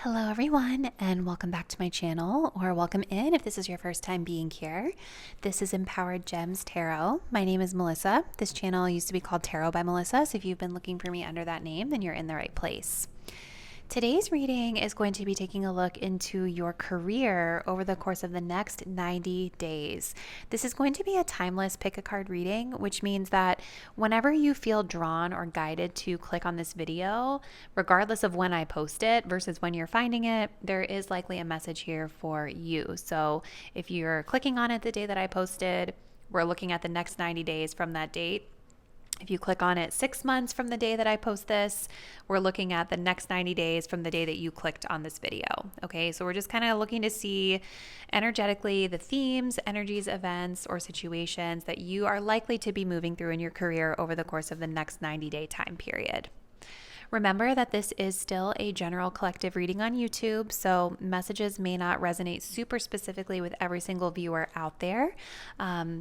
Hello everyone and welcome back to my channel, or welcome in if this is your first time being here. This is Empowered Gems Tarot. My name is Melissa. This channel used to be called Tarot by Melissa, so if you've been looking for me under that name, then you're in the right place. Today's reading is going to be taking a look into your career over the course of the next 90 days. This is going to be a timeless pick a card reading, which means that whenever you feel drawn or guided to click on this video, regardless of when I post it versus when you're finding it, there is likely a message here for you. So if you're clicking on it the day that I posted, we're looking at the next 90 days from that date. If you click on it 6 months from the day that I post this, we're looking at the next 90 days from the day that you clicked on this video. Okay, so we're just kind of looking to see energetically the themes, energies, events, or situations that you are likely to be moving through in your career over the course of the next 90-day time period. Remember that this is still a general collective reading on YouTube, so messages may not resonate super specifically with every single viewer out there.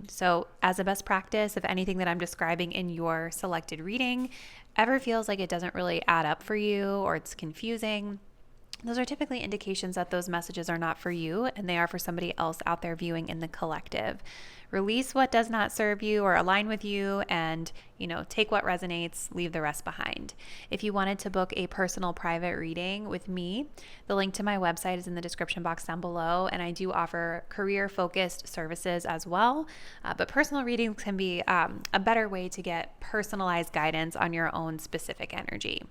So as a best practice, if anything that I'm describing in your selected reading ever feels like it doesn't really add up for you or it's confusing, those are typically indications that those messages are not for you and they are for somebody else out there viewing in the collective. Release what does not serve you or align with you and, take what resonates, leave the rest behind. If you wanted to book a personal private reading with me, the link to my website is in the description box down below, and I do offer career-focused services as well. But personal readings can be a better way to get personalized guidance on your own specific energy.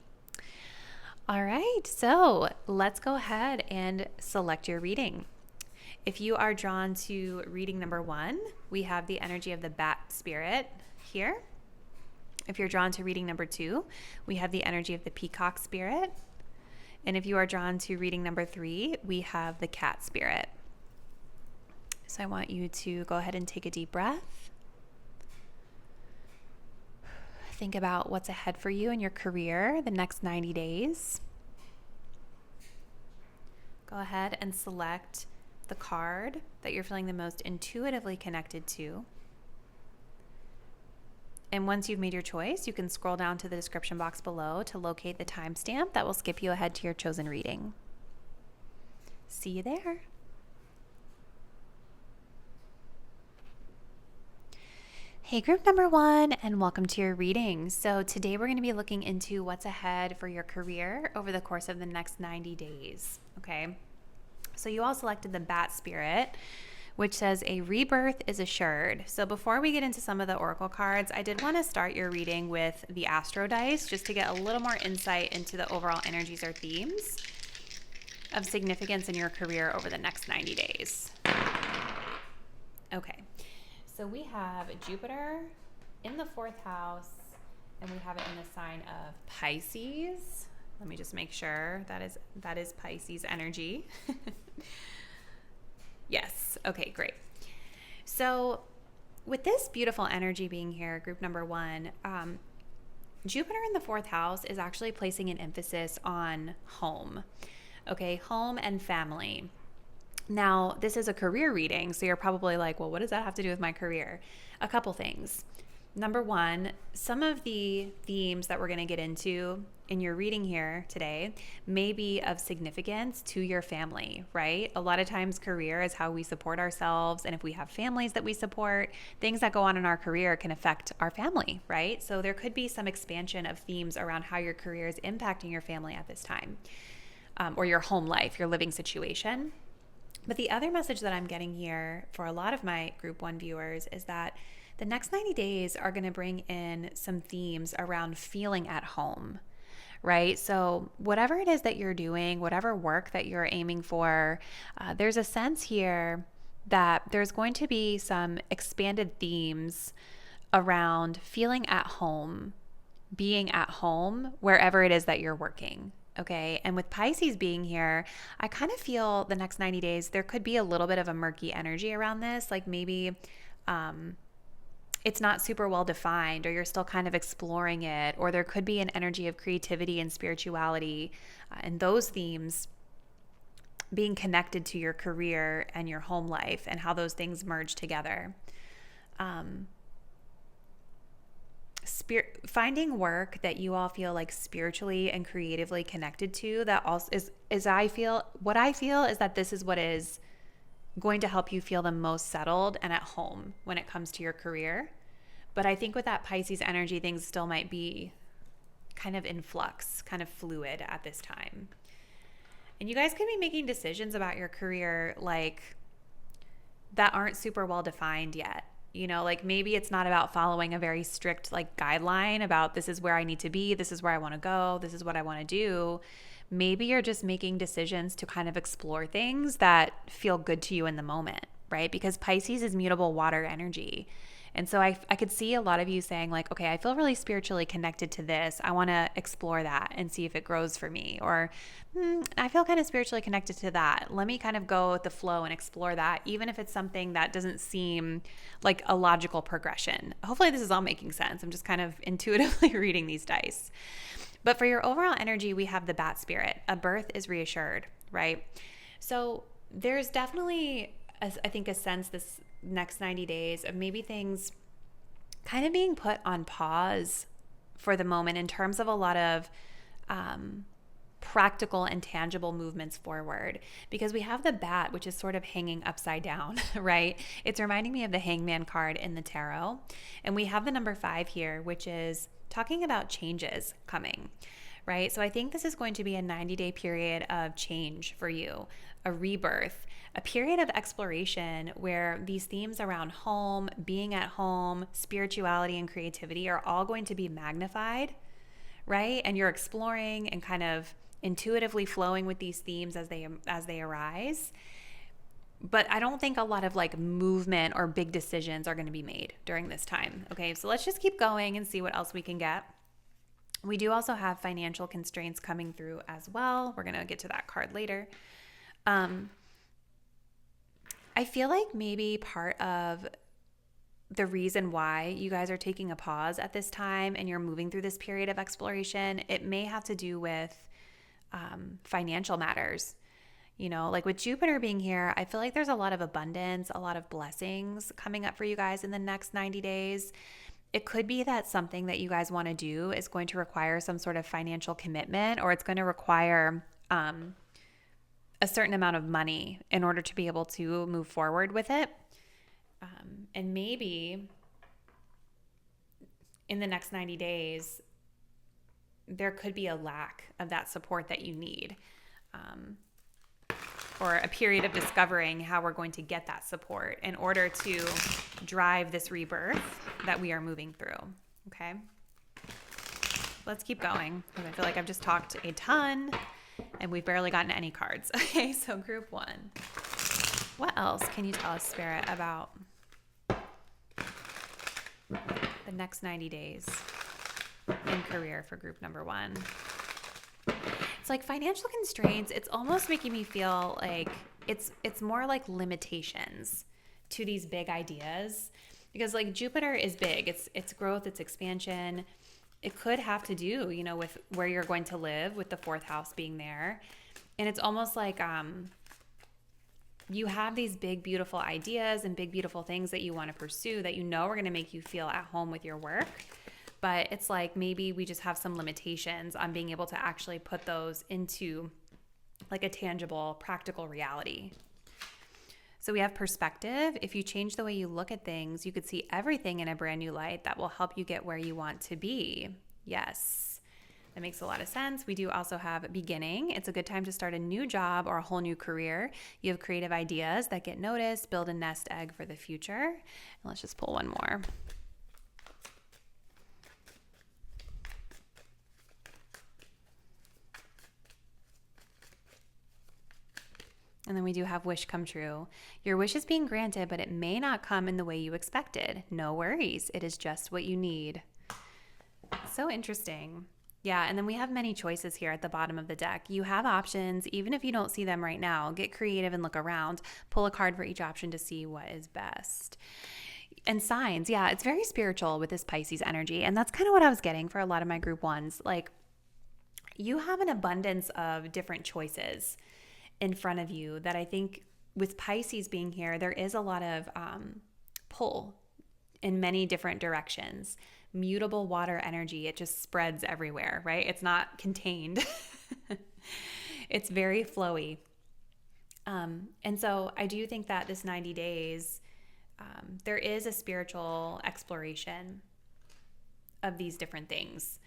All right, so let's go ahead and select your reading. If you are drawn to reading number 1, we have the energy of the bat spirit here. If you're drawn to reading number 2, we have the energy of the peacock spirit. And if you are drawn to reading number 3, we have the cat spirit. So I want you to go ahead and take a deep breath. Think about what's ahead for you in your career the next 90 days. Go ahead and select the card that you're feeling the most intuitively connected to. And once you've made your choice, you can scroll down to the description box below to locate the timestamp that will skip you ahead to your chosen reading. See you there. Hey, group number 1, and welcome to your reading. So today we're going to be looking into what's ahead for your career over the course of the next 90 days. Okay, so you all selected the bat spirit, which says a rebirth is assured. So before we get into some of the oracle cards, I did want to start your reading with the Astro Dice just to get a little more insight into the overall energies or themes of significance in your career over the next 90 days. Okay. So we have Jupiter in the 4th house, and we have it in the sign of Pisces. Let me just make sure that is Pisces energy. Yes. Okay, great. So with this beautiful energy being here, group number 1, Jupiter in the 4th house is actually placing an emphasis on home. Okay, home and family. Now, this is a career reading, so you're probably like, well, what does that have to do with my career? A couple things. Number 1, some of the themes that we're going to get into in your reading here today may be of significance to your family, right? A lot of times career is how we support ourselves, and if we have families that we support, things that go on in our career can affect our family, right? So there could be some expansion of themes around how your career is impacting your family at this time, or your home life, your living situation. But the other message that I'm getting here for a lot of my group 1 viewers is that the next 90 days are going to bring in some themes around feeling at home, right? So whatever it is that you're doing, whatever work that you're aiming for, there's a sense here that there's going to be some expanded themes around feeling at home, being at home, wherever it is that you're working. Okay. And with Pisces being here, I kind of feel the next 90 days, there could be a little bit of a murky energy around this. Like maybe it's not super well defined, or you're still kind of exploring it, or there could be an energy of creativity and spirituality and those themes being connected to your career and your home life and how those things merge together. finding work that you all feel like spiritually and creatively connected to, that also is I feel is that this is what is going to help you feel the most settled and at home when it comes to your career. But I think with that Pisces energy, things still might be kind of in flux, kind of fluid at this time. And you guys can be making decisions about your career like that aren't super well defined yet. You know, like maybe it's not about following a very strict like guideline about this is where I need to be, this is where I want to go, this is what I want to do. Maybe you're just making decisions to kind of explore things that feel good to you in the moment, right? Because Pisces is mutable water energy. And so I could see a lot of you saying like, okay, I feel really spiritually connected to this. I want to explore that and see if it grows for me. Or I feel kind of spiritually connected to that. Let me kind of go with the flow and explore that, even if it's something that doesn't seem like a logical progression. Hopefully this is all making sense. I'm just kind of intuitively reading these dice. But for your overall energy, we have the bat spirit. A birth is reassured, right? So there's definitely, I think, a sense this next 90 days of maybe things kind of being put on pause for the moment in terms of a lot of practical and tangible movements forward, because we have the bat, which is sort of hanging upside down, right? It's reminding me of the Hangman card in the tarot. And we have the number 5 here, which is talking about changes coming, right? So I think this is going to be a 90-day period of change for you, a rebirth, a period of exploration where these themes around home, being at home, spirituality, and creativity are all going to be magnified, right? And you're exploring and kind of intuitively flowing with these themes as they arise. But I don't think a lot of like movement or big decisions are going to be made during this time. Okay, so let's just keep going and see what else we can get. We do also have financial constraints coming through as well. We're going to get to that card later. I feel like maybe part of the reason why you guys are taking a pause at this time and you're moving through this period of exploration, it may have to do with financial matters. You know, like with Jupiter being here, I feel like there's a lot of abundance, a lot of blessings coming up for you guys in the next 90 days. It could be that something that you guys want to do is going to require some sort of financial commitment, or it's going to require a certain amount of money in order to be able to move forward with it. And maybe in the next 90 days, there could be a lack of that support that you need, or a period of discovering how we're going to get that support in order to drive this rebirth that we are moving through. Okay. Let's keep going, because I feel like I've just talked a ton and we've barely gotten any cards. Okay, so group 1. What else can you tell us, Spirit, about the next 90 days in career for group number 1? It's like financial constraints. It's almost making me feel like it's more like limitations to these big ideas, because like Jupiter is big. It's growth, it's expansion. It could have to do, you know, with where you're going to live, with the 4th house being there. And it's almost like you have these big, beautiful ideas and big, beautiful things that you want to pursue that you know are going to make you feel at home with your work. But it's like maybe we just have some limitations on being able to actually put those into like a tangible, practical reality. So we have perspective. If you change the way you look at things, you could see everything in a brand new light that will help you get where you want to be. Yes, that makes a lot of sense. We do also have beginning. It's a good time to start a new job or a whole new career. You have creative ideas that get noticed, build a nest egg for the future. And let's just pull one more. And then we do have wish come true. Your wish is being granted, but it may not come in the way you expected. No worries. It is just what you need. So interesting. Yeah, and then we have many choices here at the bottom of the deck. You have options, even if you don't see them right now. Get creative and look around. Pull a card for each option to see what is best. And signs. Yeah, it's very spiritual with this Pisces energy. And that's kind of what I was getting for a lot of my group 1s. Like, you have an abundance of different choices in front of you that I think with Pisces being here, there is a lot of pull in many different directions. mutable water energy. It just spreads everywhere, right? It's not contained. It's very flowy. And so I do think that this 90 days, there is a spiritual exploration of these different things.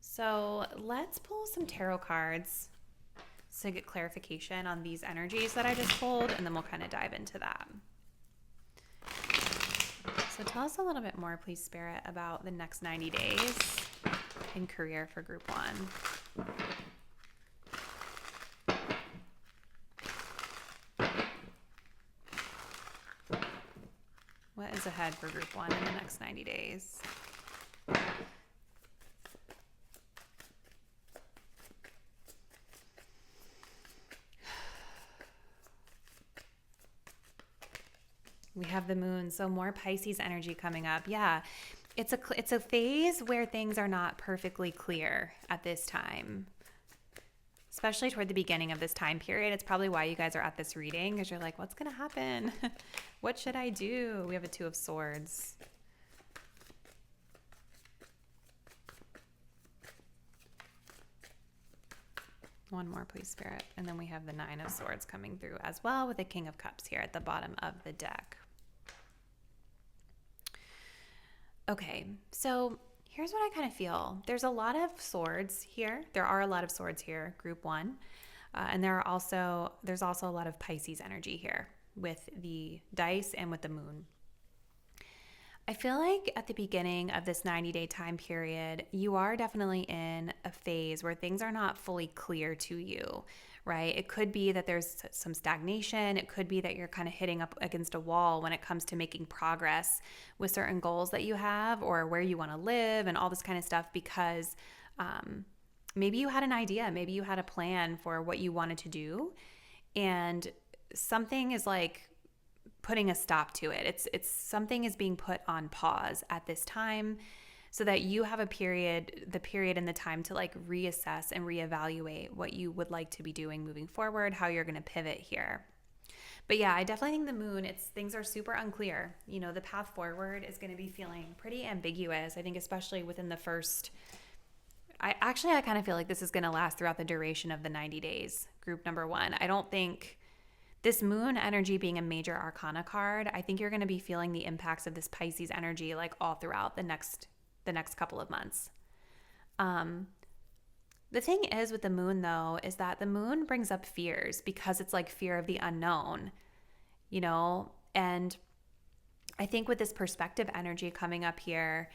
So let's pull some tarot cards to get clarification on these energies that I just pulled, and then we'll kind of dive into that. So tell us a little bit more, please, Spirit, about the next 90 days in career for Group 1. What is ahead for Group 1 in the next 90 days? We have the moon, so more Pisces energy coming up. Yeah, it's a phase where things are not perfectly clear at this time, especially toward the beginning of this time period. It's probably why you guys are at this reading, because you're like, what's going to happen? What should I do? We have a Two of Swords. One more, please, Spirit. And then we have the Nine of Swords coming through as well, with the King of Cups here at the bottom of the deck. Okay, so here's what I kind of feel. There's a lot of swords here. There are a lot of swords here, Group 1. And there's also a lot of Pisces energy here with the dice and with the moon. I feel like at the beginning of this 90-day time period, you are definitely in a phase where things are not fully clear to you, right? It could be that there's some stagnation. It could be that you're kind of hitting up against a wall when it comes to making progress with certain goals that you have, or where you want to live and all this kind of stuff, because maybe you had an idea, maybe you had a plan for what you wanted to do, and something is like putting a stop to it. It's something is being put on pause at this time, so that you have the period and the time to like reassess and reevaluate what you would like to be doing moving forward, how you're going to pivot here. But yeah, I definitely think the moon, things are super unclear. You know, the path forward is going to be feeling pretty ambiguous. I think especially within the first, I kind of feel like this is going to last throughout the duration of the 90 days, Group number 1. I don't think this moon energy being a major arcana card, I think you're going to be feeling the impacts of this Pisces energy like all throughout the next couple of months. The thing is with the moon, though, is that the moon brings up fears, because it's like fear of the unknown, you know? And I think with this perspective energy coming up here,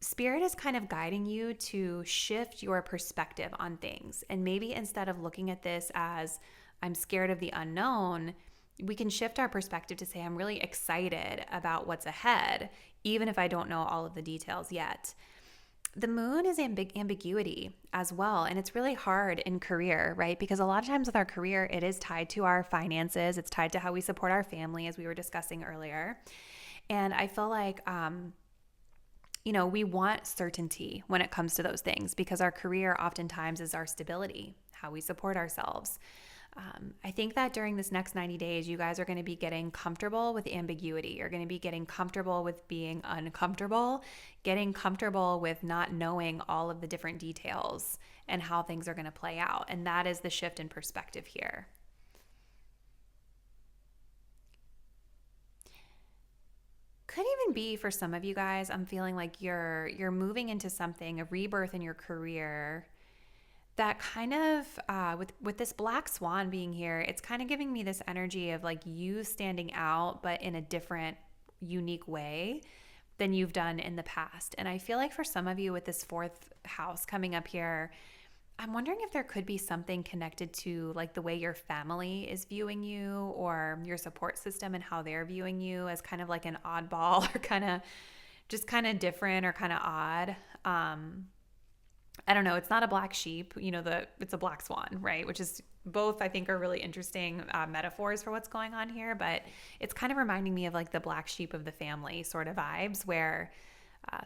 Spirit is kind of guiding you to shift your perspective on things. And maybe instead of looking at this as, I'm scared of the unknown, we can shift our perspective to say, I'm really excited about what's ahead, even if I don't know all of the details yet. The moon is ambiguity as well. And it's really hard in career, right? Because a lot of times with our career, it is tied to our finances. It's tied to how we support our family, as we were discussing earlier. And I feel like, we want certainty when it comes to those things, because our career oftentimes is our stability, how we support ourselves. I think that during this next 90 days, you guys are going to be getting comfortable with ambiguity. You're going to be getting comfortable with being uncomfortable, getting comfortable with not knowing all of the different details and how things are going to play out. And that is the shift in perspective here. Could even be for some of you guys, I'm feeling like you're moving into something, a rebirth in your career, that kind of, with this black swan being here, it's kind of giving me this energy of like you standing out, but in a different, unique way than you've done in the past. And I feel like for some of you with this 4th house coming up here, I'm wondering if there could be something connected to like the way your family is viewing you, or your support system and how they're viewing you as kind of like an oddball, or kind of different, or kind of odd. I don't know. It's not a black sheep, it's a black swan, right? Which is both, I think, are really interesting metaphors for what's going on here. But it's kind of reminding me of like the black sheep of the family sort of vibes, where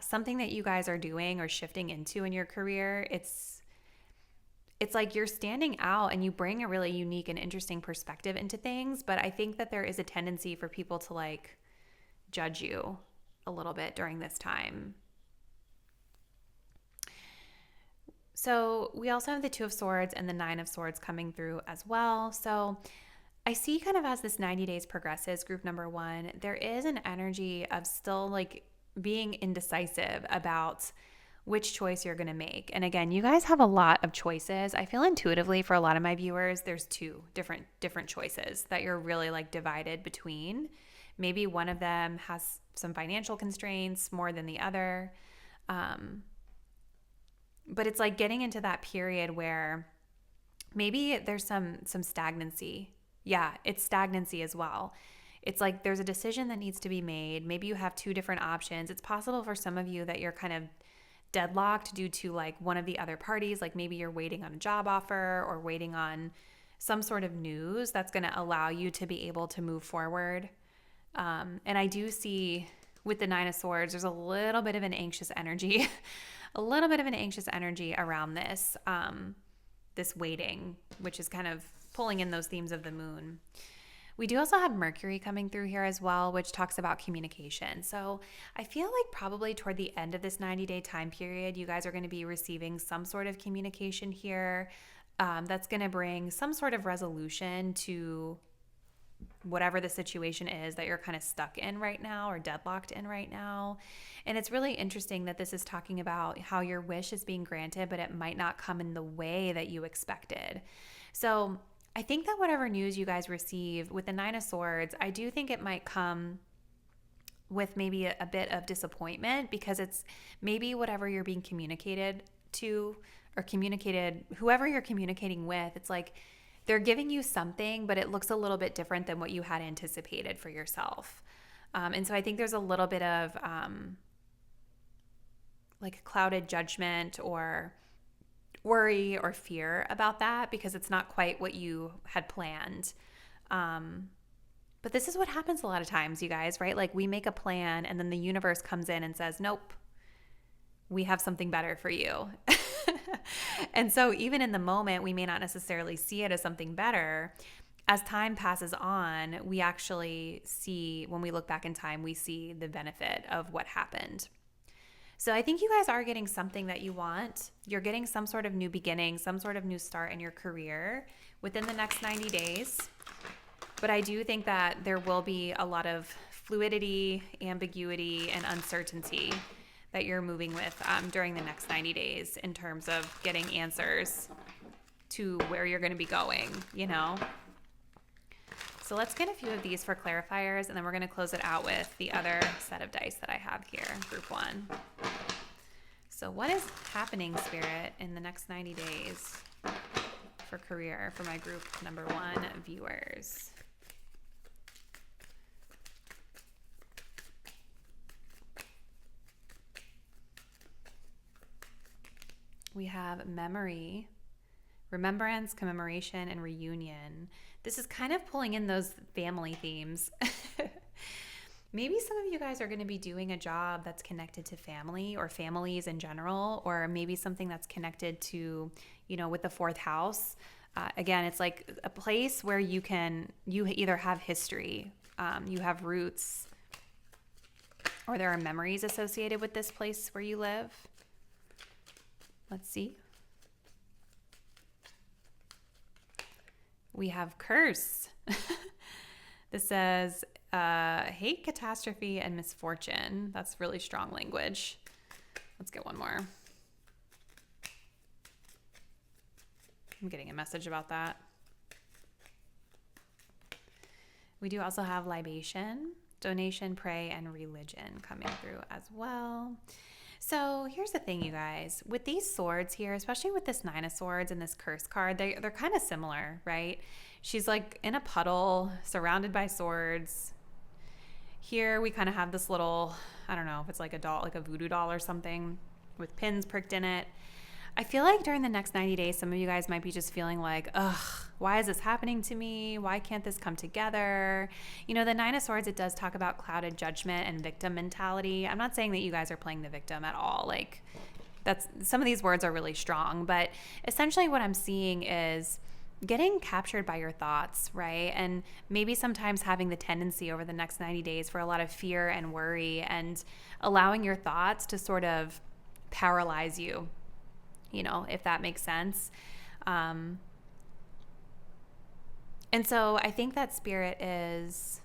something that you guys are doing or shifting into in your career, it's like you're standing out and you bring a really unique and interesting perspective into things. But I think that there is a tendency for people to like judge you a little bit during this time. So we also have the Two of Swords and the Nine of Swords coming through as well. So I see kind of as this 90 days progresses, group number one, there is an energy of still like being indecisive about which choice you're going to make. And again, you guys have a lot of choices. I feel intuitively for a lot of my viewers, there's two different choices that you're really like divided between. Maybe one of them has some financial constraints more than the other. But it's like getting into that period where maybe there's some stagnancy. Yeah, it's stagnancy as well. It's like there's a decision that needs to be made. Maybe you have two different options. It's possible for some of you that you're kind of deadlocked due to like one of the other parties. Like maybe you're waiting on a job offer or waiting on some sort of news that's going to allow you to be able to move forward. And I do see with the Nine of Swords, there's a little bit of an anxious energy, around this, this waiting, which is kind of pulling in those themes of the moon. We do also have Mercury coming through here as well, which talks about communication. So I feel like probably toward the end of this 90-day time period, you guys are going to be receiving some sort of communication here that's going to bring some sort of resolution to whatever the situation is that you're kind of stuck in right now or deadlocked in right now. And it's really interesting that this is talking about how your wish is being granted, but it might not come in the way that you expected. So I think that whatever news you guys receive with the Nine of Swords, I do think it might come with maybe a bit of disappointment, because it's maybe whatever you're being communicated to or whoever you're communicating with, it's like they're giving you something, but it looks a little bit different than what you had anticipated for yourself. And so I think there's a little bit of like clouded judgment or worry or fear about that, because it's not quite what you had planned. But this is what happens a lot of times, you guys, right? Like we make a plan and then the universe comes in and says, nope, we have something better for you. And so even in the moment, we may not necessarily see it as something better. As time passes on, we actually see, when we look back in time, we see the benefit of what happened. So I think you guys are getting something that you want. You're getting some sort of new beginning, some sort of new start in your career within the next 90 days. But I do think that there will be a lot of fluidity, ambiguity, and uncertainty that you're moving with during the next 90 days in terms of getting answers to where you're going to be going, you know? So let's get a few of these for clarifiers, and then we're going to close it out with the other set of dice that I have here, group one. So what is happening, Spirit, in the next 90 days for career for my group number one viewers? We have memory, remembrance, commemoration, and reunion. This is kind of pulling in those family themes. Maybe some of you guys are going to be doing a job that's connected to family or families in general, or maybe something that's connected to, you know, with the fourth house. Again, it's like a place where you either have history, you have roots, or there are memories associated with this place where you live. Let's see. We have curse. This says hate, catastrophe, and misfortune. That's really strong language. Let's get one more. I'm getting a message about that. We do also have libation, donation, pray, and religion coming through as well. So here's the thing, you guys. With these swords here, especially with this Nine of Swords and this curse card, they're kind of similar, right? She's like in a puddle, surrounded by swords. Here we kind of have this little, I don't know if it's like a doll, like a voodoo doll or something with pins pricked in it. I feel like during the next 90 days, some of you guys might be just feeling like, ugh, why is this happening to me? Why can't this come together? You know, the Nine of Swords, it does talk about clouded judgment and victim mentality. I'm not saying that you guys are playing the victim at all. Like, some of these words are really strong, but essentially what I'm seeing is getting captured by your thoughts, right? And maybe sometimes having the tendency over the next 90 days for a lot of fear and worry, and allowing your thoughts to sort of paralyze you, if that makes sense. And so I think that Spirit is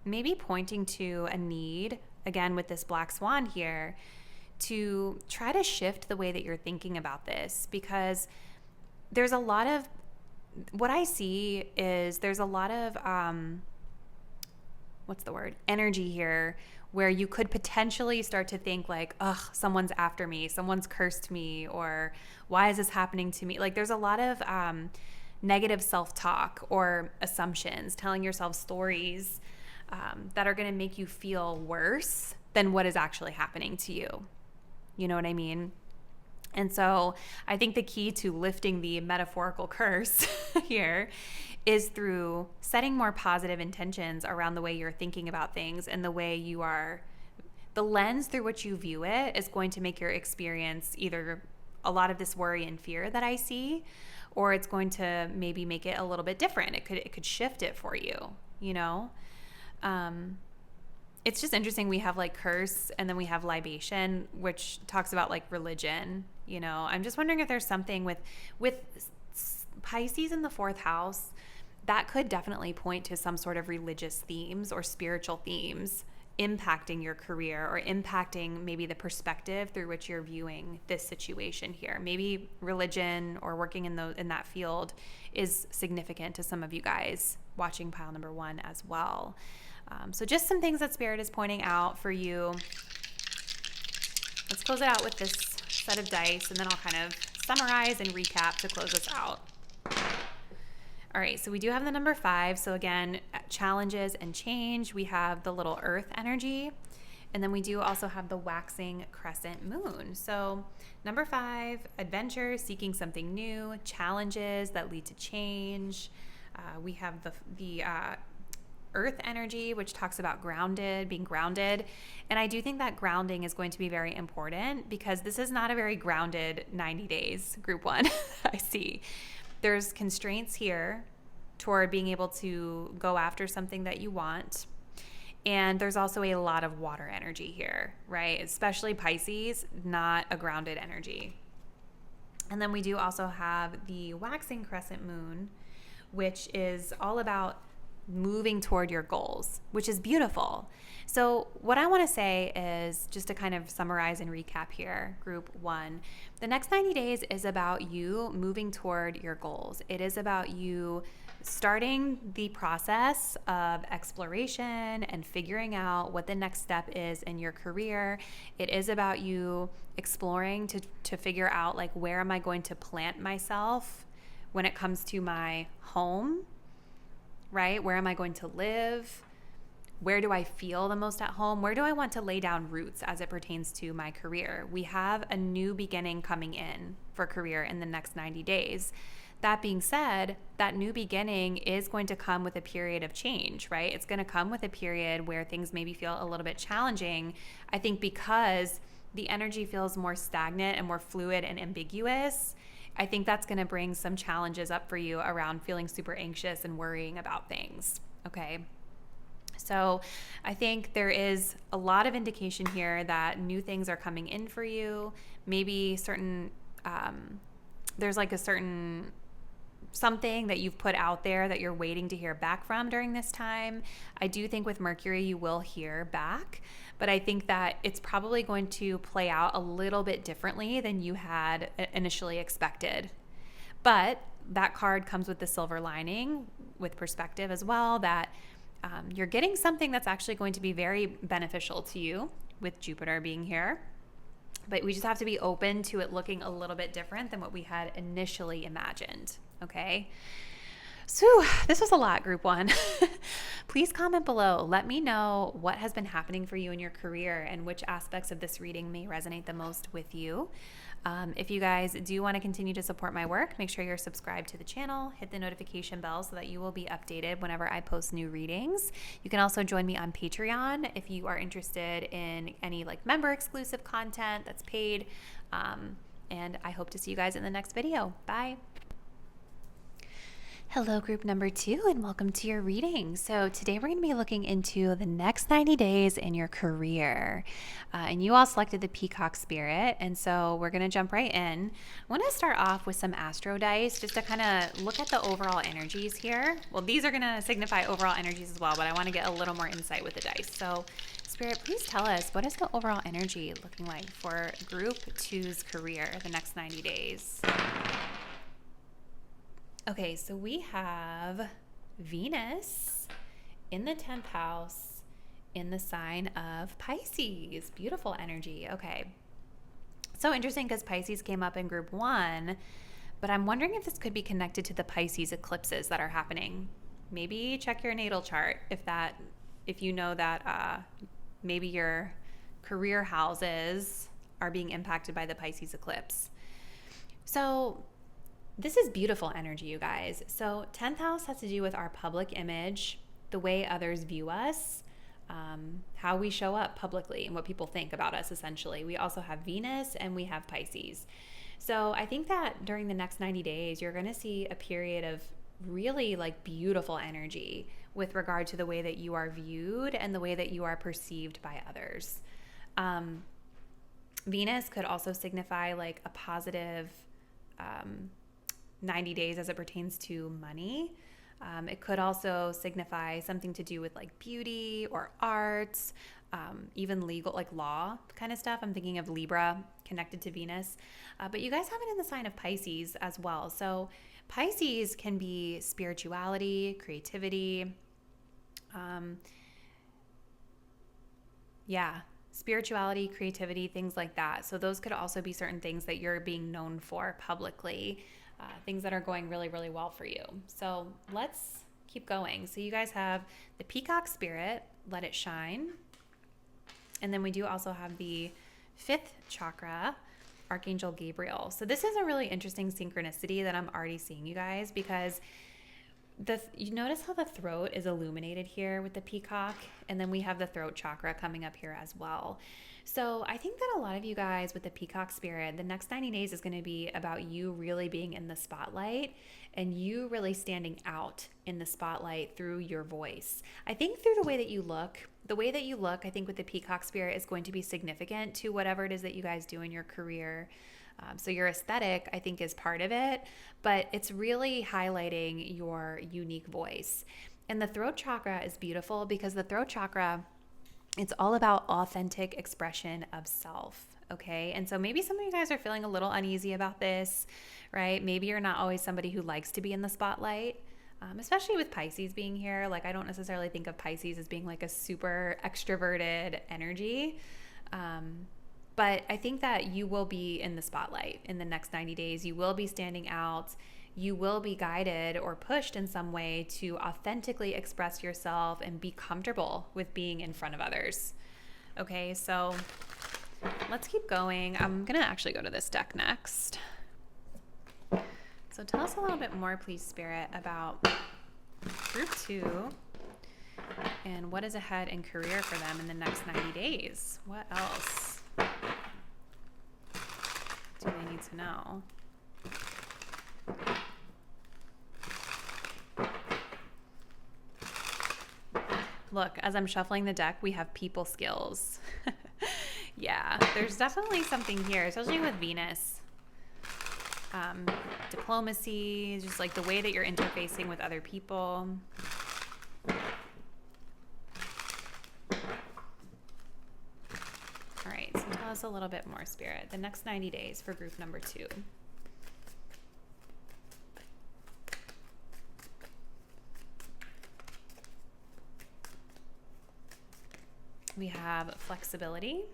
maybe pointing to a need, again, with this black swan here, to try to shift the way that you're thinking about this, because there's a lot of, what I see is there's a lot of, energy here, where you could potentially start to think like, ugh, someone's after me, someone's cursed me, or why is this happening to me? Like there's a lot of negative self-talk or assumptions, telling yourself stories that are going to make you feel worse than what is actually happening to you. You know what I mean? And so I think the key to lifting the metaphorical curse here is through setting more positive intentions around the way you're thinking about things, and the way you are, the lens through which you view it is going to make your experience either a lot of this worry and fear that I see, or it's going to maybe make it a little bit different. It could shift it for you, It's just interesting. We have like curse, and then we have libation, which talks about like religion. I'm just wondering if there's something with Pisces in the 4th house that could definitely point to some sort of religious themes or spiritual themes impacting your career, or impacting maybe the perspective through which you're viewing this situation here. Maybe religion or working in that field is significant to some of you guys watching pile number 1 as well. So just some things that Spirit is pointing out for you. Let's close it out with this set of dice, and then I'll kind of summarize and recap to close us out. All right, so we do have the number 5. So again, challenges and change. We have the little earth energy, and then we do also have the waxing crescent moon. So number 5, adventure, seeking something new, challenges that lead to change. We have the earth energy, which talks about being grounded. And I do think that grounding is going to be very important, because this is not a very grounded 90 days, group 1, I see. There's constraints here toward being able to go after something that you want. And there's also a lot of water energy here, right? Especially Pisces, not a grounded energy. And then we do also have the waxing crescent moon, which is all about moving toward your goals, which is beautiful. So what I want to say is, just to kind of summarize and recap here, group 1, the next 90 days is about you moving toward your goals. It is about you starting the process of exploration and figuring out what the next step is in your career. It is about you exploring to figure out, like, where am I going to plant myself when it comes to my home, right? Where am I going to live? Where do I feel the most at home? Where do I want to lay down roots as it pertains to my career? We have a new beginning coming in for career in the next 90 days. That being said, that new beginning is going to come with a period of change, right? It's going to come with a period where things maybe feel a little bit challenging. I think because the energy feels more stagnant and more fluid and ambiguous, I think that's going to bring some challenges up for you around feeling super anxious and worrying about things, okay? So I think there is a lot of indication here that new things are coming in for you. Maybe there's like a certain something that you've put out there that you're waiting to hear back from during this time. I do think with Mercury you will hear back, but I think that it's probably going to play out a little bit differently than you had initially expected. But that card comes with the silver lining, with perspective as well, that you're getting something that's actually going to be very beneficial to you, with Jupiter being here. But we just have to be open to it looking a little bit different than what we had initially imagined, okay? So this was a lot, group 1. Please comment below. Let me know what has been happening for you in your career and which aspects of this reading may resonate the most with you. If you guys do want to continue to support my work, make sure you're subscribed to the channel, hit the notification bell so that you will be updated whenever I post new readings. You can also join me on Patreon if you are interested in any like member exclusive content that's paid. And I hope to see you guys in the next video. Bye. Hello, group number 2, and welcome to your reading. So today we're going to be looking into the next 90 days in your career. And you all selected the Peacock Spirit, and so we're going to jump right in. I want to start off with some Astro Dice just to kind of look at the overall energies here. Well, these are going to signify overall energies as well, but I want to get a little more insight with the dice. So Spirit, please tell us, what is the overall energy looking like for Group 2's career the next 90 days? Okay, so we have Venus in the 10th house in the sign of Pisces. Beautiful energy. Okay. So interesting because Pisces came up in group 1, but I'm wondering if this could be connected to the Pisces eclipses that are happening. Maybe check your natal chart if you know that maybe your career houses are being impacted by the Pisces eclipse. So this is beautiful energy, you guys. So 10th house has to do with our public image, the way others view us, how we show up publicly and what people think about us, essentially. We also have Venus and we have Pisces. So I think that during the next 90 days, you're going to see a period of really like beautiful energy with regard to the way that you are viewed and the way that you are perceived by others. Venus could also signify like a positive 90 days as it pertains to money. It could also signify something to do with like beauty or arts, even legal, like law kind of stuff. I'm thinking of Libra connected to Venus. But you guys have it in the sign of Pisces as well. So Pisces can be spirituality, creativity. Spirituality, creativity, things like that. So those could also be certain things that you're being known for publicly. Things that are going really, really well for you. So let's keep going. So you guys have the Peacock Spirit, let it shine. And then we do also have the 5th chakra, Archangel Gabriel. So this is a really interesting synchronicity that I'm already seeing, you guys, because you notice how the throat is illuminated here with the peacock, and then we have the throat chakra coming up here as well. So I think that a lot of you guys with the Peacock Spirit, the next 90 days is going to be about you really being in the spotlight and you really standing out in the spotlight through your voice. I think through the way that you look, I think with the Peacock Spirit is going to be significant to whatever it is that you guys do in your career. So your aesthetic, I think, is part of it, but it's really highlighting your unique voice. And the throat chakra is beautiful because the throat chakra, it's all about authentic expression of self, okay? And so maybe some of you guys are feeling a little uneasy about this, right? Maybe you're not always somebody who likes to be in the spotlight, especially with Pisces being here. Like, I don't necessarily think of Pisces as being like a super extroverted energy. But I think that you will be in the spotlight in the next 90 days. You will be standing out. You will be guided or pushed in some way to authentically express yourself and be comfortable with being in front of others. Okay, so let's keep going. I'm going to actually go to this deck next. So tell us a little bit more, please, Spirit, about Group 2 and what is ahead in career for them in the next 90 days. What else do they need to know? Look, as I'm shuffling the deck, we have people skills. Yeah, there's definitely something here, especially with Venus. Diplomacy, just like the way that you're interfacing with other people. All right, so tell us a little bit more, Spirit. The next 90 days for group number 2. We have flexibility.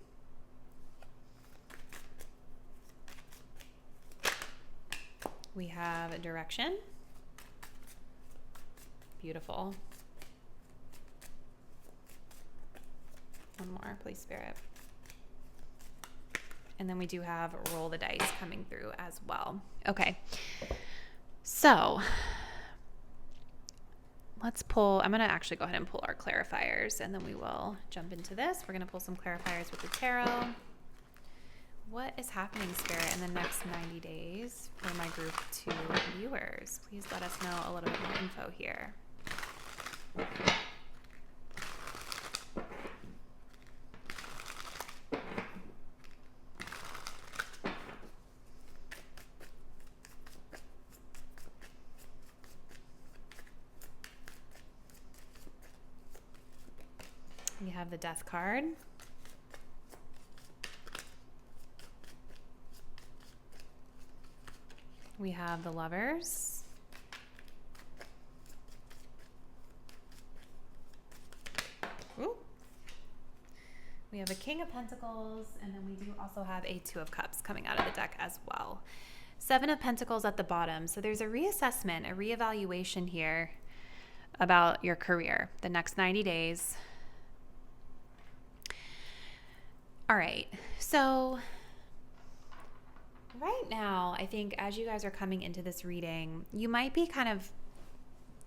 We have direction. Beautiful. One more, please, Spirit. And then we do have roll the dice coming through as well. Okay. So let's pull, I'm going to actually go ahead and pull our clarifiers and then we will jump into this. We're going to pull some clarifiers with the tarot. What is happening, Spirit, in the next 90 days for my group 2 viewers? Please let us know a little bit more info here. We have the Death card. We have the Lovers. Ooh. We have a King of Pentacles, and then we do also have a Two of Cups coming out of the deck as well. Seven of Pentacles at the bottom. So there's a reassessment, a reevaluation here about your career, the next 90 days. All right, so right now, I think as you guys are coming into this reading, you might be kind of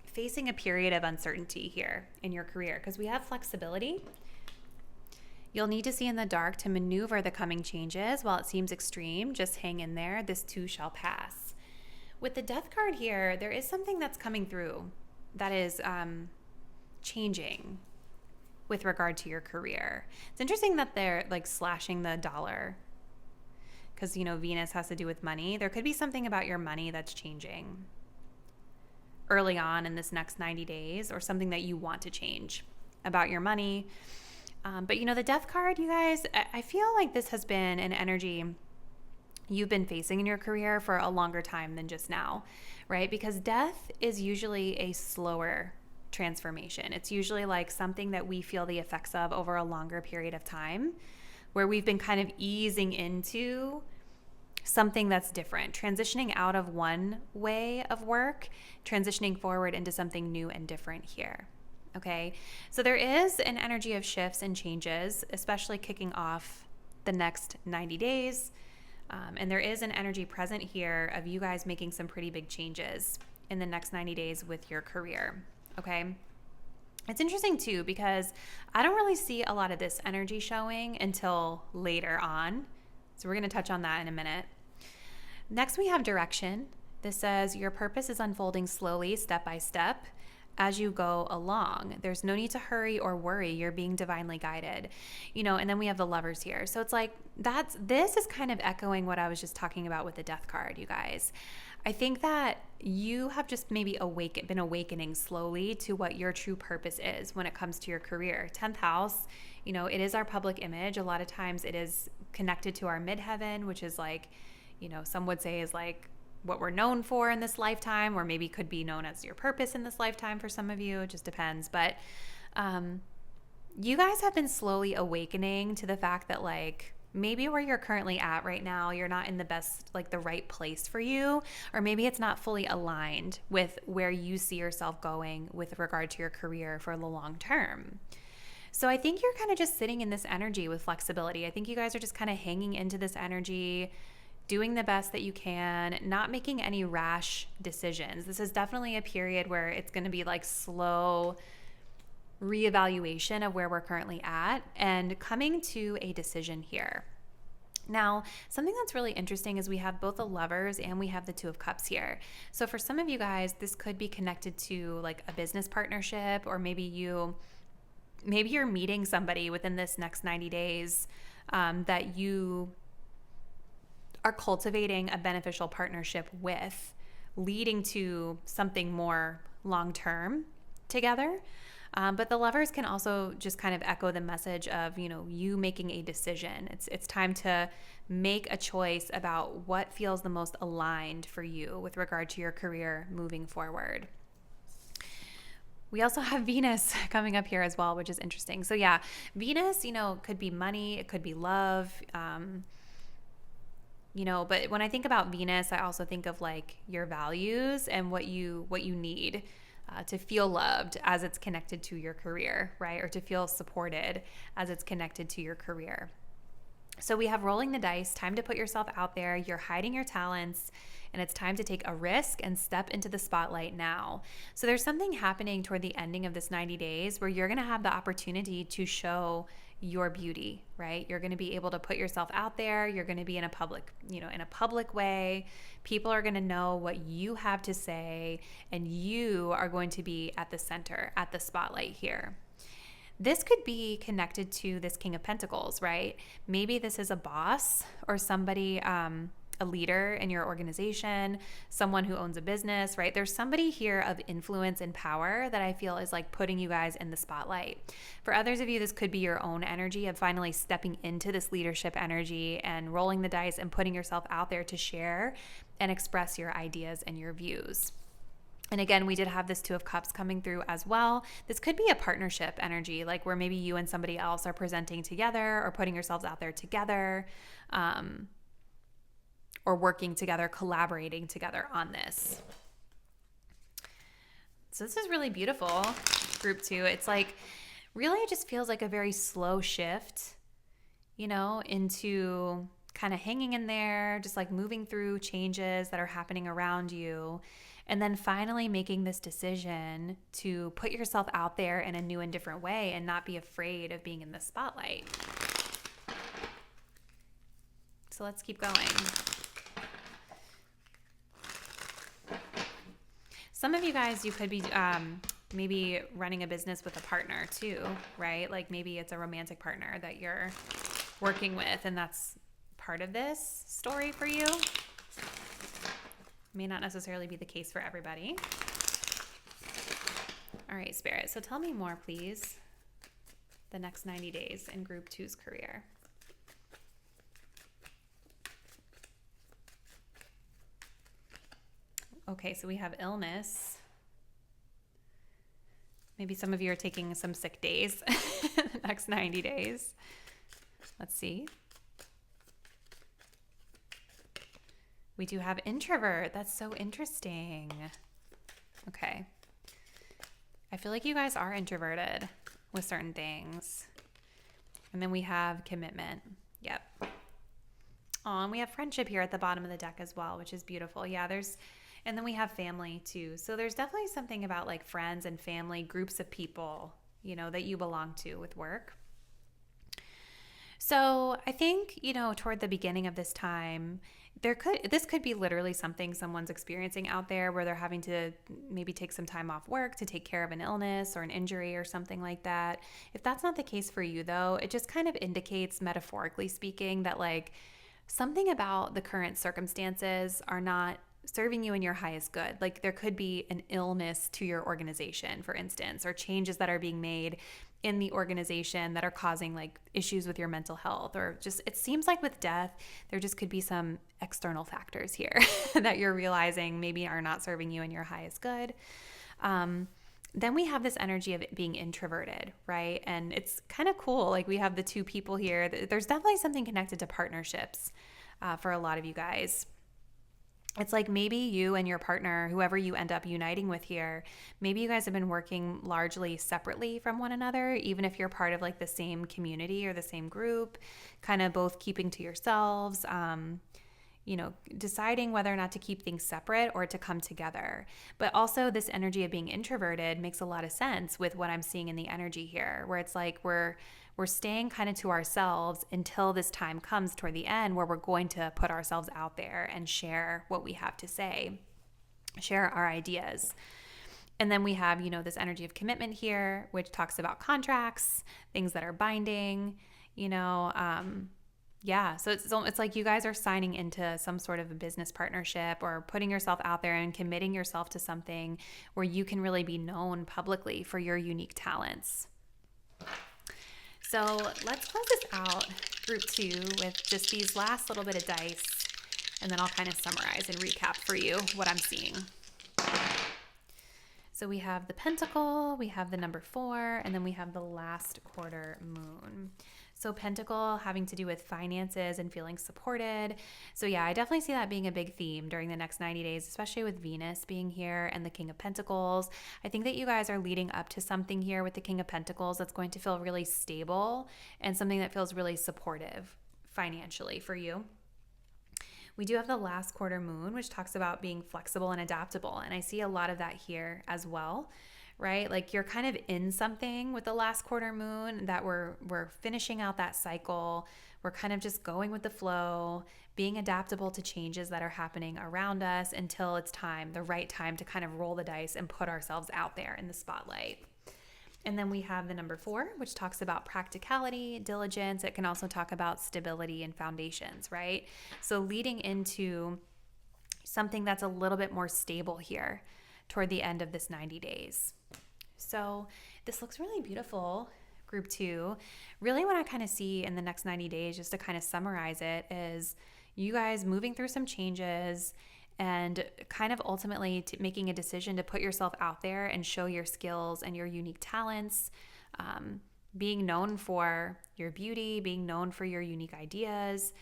facing a period of uncertainty here in your career because we have flexibility. You'll need to see in the dark to maneuver the coming changes. While it seems extreme, just hang in there. This too shall pass. With the Death card here, there is something that's coming through that is changing with regard to your career. It's interesting that they're like slashing the dollar because, you know, Venus has to do with money. There could be something about your money that's changing early on in this next 90 days, or something that you want to change about your money. But, you know, the Death card, you guys, I feel like this has been an energy you've been facing in your career for a longer time than just now, right? Because death is usually a slower transformation. It's usually like something that we feel the effects of over a longer period of time, where we've been kind of easing into something that's different, transitioning out of one way of work, transitioning forward into something new and different here. Okay, so there is an energy of shifts and changes, especially kicking off the next 90 days. And there is an energy present here of you guys making some pretty big changes in the next 90 days with your career. Okay. It's interesting too, because I don't really see a lot of this energy showing until later on. So we're going to touch on that in a minute. Next, we have direction. This says your purpose is unfolding slowly, step by step, as you go along. There's no need to hurry or worry. You're being divinely guided, you know. And then we have the Lovers here. So it's like this is kind of echoing what I was just talking about with the Death card, you guys. I think that you have just maybe been awakening slowly to what your true purpose is when it comes to your career. 10th house, you know, it is our public image. A lot of times it is connected to our midheaven, which is like, you know, some would say is like what we're known for in this lifetime, or maybe could be known as your purpose in this lifetime for some of you. It just depends. But you guys have been slowly awakening to the fact that, like, maybe where you're currently at right now, you're not in the best, like the right place for you, or maybe it's not fully aligned with where you see yourself going with regard to your career for the long term. So I think you're kind of just sitting in this energy with flexibility. I think you guys are just kind of hanging into this energy, doing the best that you can, not making any rash decisions. This is definitely a period where it's going to be like slow reevaluation of where we're currently at and coming to a decision here. Now, something that's really interesting is we have both the Lovers and we have the Two of Cups here. So for some of you guys, this could be connected to like a business partnership, or maybe you're meeting somebody within this next 90 days that you are cultivating a beneficial partnership with, leading to something more long-term together. But the Lovers can also just kind of echo the message of, you know, you making a decision. It's time to make a choice about what feels the most aligned for you with regard to your career moving forward. We also have Venus coming up here as well, which is interesting. So yeah, Venus, you know, could be money, it could be love, you know, but when I think about Venus, I also think of like your values and what you need to feel loved as it's connected to your career, right? Or to feel supported as it's connected to your career. So we have rolling the dice, time to put yourself out there. You're hiding your talents, and it's time to take a risk and step into the spotlight now. So there's something happening toward the ending of this 90 days where you're going to have the opportunity to show your beauty, right? You're going to be able to put yourself out there. You're going to be in a public, in a public way. People are going to know what you have to say, and you are going to be at the center, at the spotlight here. This could be connected to this King of Pentacles, right? Maybe this is a boss or somebody, a leader in your organization, someone who owns a business, right? There's somebody here of influence and power that I feel is like putting you guys in the spotlight. For others of you, this could be your own energy of finally stepping into this leadership energy and rolling the dice and putting yourself out there to share and express your ideas and your views. And again, we did have this Two of Cups coming through as well. This could be a partnership energy, like where maybe you and somebody else are presenting together or putting yourselves out there together, or working together, collaborating together on this. So this is really beautiful, group 2. It's like, really it just feels like a very slow shift, into kind of hanging in there, just like moving through changes that are happening around you. And then finally making this decision to put yourself out there in a new and different way and not be afraid of being in the spotlight. So let's keep going. Some of you guys, you could be maybe running a business with a partner too, right? Like maybe it's a romantic partner that you're working with, and that's part of this story for you. May not necessarily be the case for everybody. All right, Spirit. So tell me more, please. The next 90 days in Group 2's career. Okay, so we have illness. Maybe some of you are taking some sick days the next 90 days. Let's see. We do have introvert. That's so interesting. Okay. I feel like you guys are introverted with certain things. And then we have commitment. Yep. Oh, and we have friendship here at the bottom of the deck as well, which is beautiful. Yeah, and then we have family too. So there's definitely something about like friends and family, groups of people, that you belong to with work. So I think, toward the beginning of this time, this could be literally something someone's experiencing out there where they're having to maybe take some time off work to take care of an illness or an injury or something like that. If that's not the case for you though, it just kind of indicates, metaphorically speaking, that like something about the current circumstances are not serving you in your highest good. Like there could be an illness to your organization, for instance, or changes that are being made in the organization that are causing like issues with your mental health, or just, it seems like with death, there just could be some external factors here that you're realizing maybe are not serving you in your highest good. Then we have this energy of it being introverted, right? And it's kind of cool. Like we have the two people here. There's definitely something connected to partnerships for a lot of you guys. It's like maybe you and your partner, whoever you end up uniting with here, maybe you guys have been working largely separately from one another, even if you're part of like the same community or the same group, kind of both keeping to yourselves, deciding whether or not to keep things separate or to come together. But also this energy of being introverted makes a lot of sense with what I'm seeing in the energy here, where it's like we're staying kind of to ourselves until this time comes toward the end where we're going to put ourselves out there and share what we have to say, share our ideas. And then we have, this energy of commitment here, which talks about contracts, things that are binding, so it's like you guys are signing into some sort of a business partnership or putting yourself out there and committing yourself to something where you can really be known publicly for your unique talents. So let's close this out, Group 2, with just these last little bit of dice, and then I'll kind of summarize and recap for you what I'm seeing. So we have the Pentacle, we have the number 4, and then we have the last quarter moon. So Pentacle having to do with finances and feeling supported. So yeah, I definitely see that being a big theme during the next 90 days, especially with Venus being here and the King of Pentacles. I think that you guys are leading up to something here with the King of Pentacles that's going to feel really stable and something that feels really supportive financially for you. We do have the last quarter moon, which talks about being flexible and adaptable. And I see a lot of that here as well, right? Like you're kind of in something with the last quarter moon that we're finishing out that cycle. We're kind of just going with the flow, being adaptable to changes that are happening around us until it's time, the right time to kind of roll the dice and put ourselves out there in the spotlight. And then we have the number 4, which talks about practicality, diligence. It can also talk about stability and foundations, right? So leading into something that's a little bit more stable here toward the end of this 90 days. So this looks really beautiful, group 2. Really what I kind of see in the next 90 days, just to kind of summarize it, is you guys moving through some changes and kind of ultimately making a decision to put yourself out there and show your skills and your unique talents, being known for your beauty, being known for your unique ideas.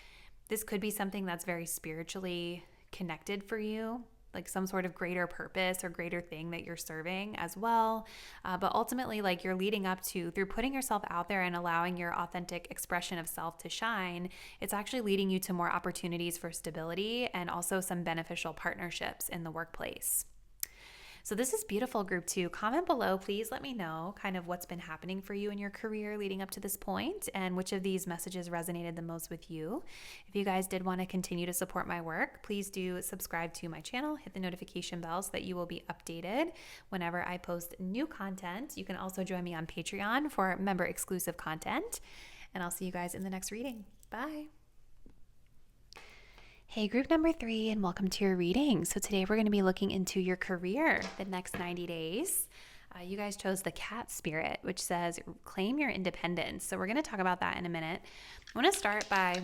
This could be something that's very spiritually connected for you, like some sort of greater purpose or greater thing that you're serving as well. But ultimately, like you're leading up to, through putting yourself out there and allowing your authentic expression of self to shine, it's actually leading you to more opportunities for stability and also some beneficial partnerships in the workplace. So this is beautiful, group 2. Comment below, please let me know kind of what's been happening for you in your career leading up to this point and which of these messages resonated the most with you. If you guys did want to continue to support my work, please do subscribe to my channel, hit the notification bell so that you will be updated whenever I post new content. You can also join me on Patreon for member exclusive content, and I'll see you guys in the next reading. Bye. Hey, group number 3, and welcome to your reading. So today we're going to be looking into your career the next 90 days. You guys chose the cat spirit, which says claim your independence. So we're going to talk about that in a minute. I want to start by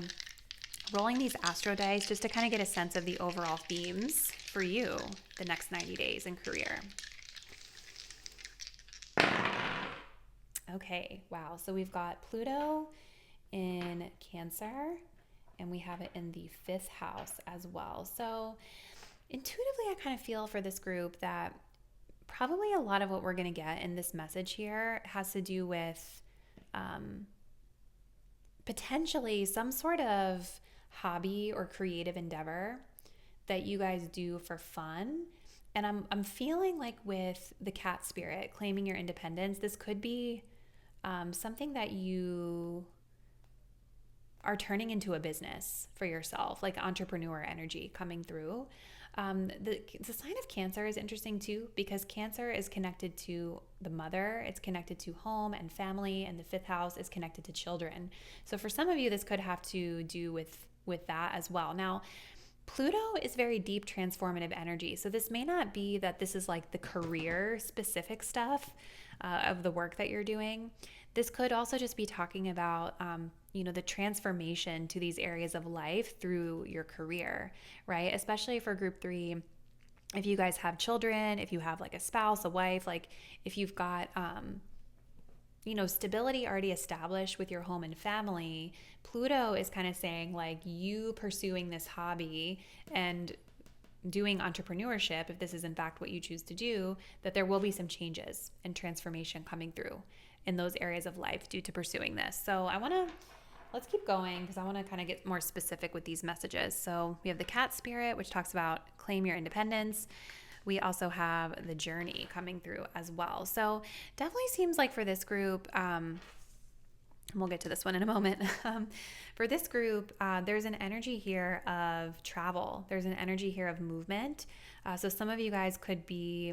rolling these Astro Dice just to kind of get a sense of the overall themes for you the next 90 days in career. Okay, wow. So we've got Pluto in Cancer, and we have it in the 5th house as well. So intuitively, I kind of feel for this group that probably a lot of what we're going to get in this message here has to do with potentially some sort of hobby or creative endeavor that you guys do for fun. And I'm feeling like with the cat spirit, claiming your independence, this could be something that you are turning into a business for yourself, like entrepreneur energy coming through. The sign of Cancer is interesting too, because Cancer is connected to the mother, it's connected to home and family, and the 5th house is connected to children. So for some of you, this could have to do with that as well. Now, Pluto is very deep transformative energy. So this may not be that this is like the career specific stuff of the work that you're doing. This could also just be talking about, the transformation to these areas of life through your career, right? Especially for group 3, if you guys have children, if you have like a spouse, a wife, like if you've got, stability already established with your home and family, Pluto is kind of saying like you pursuing this hobby and doing entrepreneurship, if this is in fact what you choose to do, that there will be some changes and transformation coming through in those areas of life due to pursuing this. So let's keep going because I want to kind of get more specific with these messages. So we have the cat spirit, which talks about claim your independence. We also have the journey coming through as well. So definitely seems like for this group, and we'll get to this one in a moment. For this group, there's an energy here of travel. There's an energy here of movement. So some of you guys could be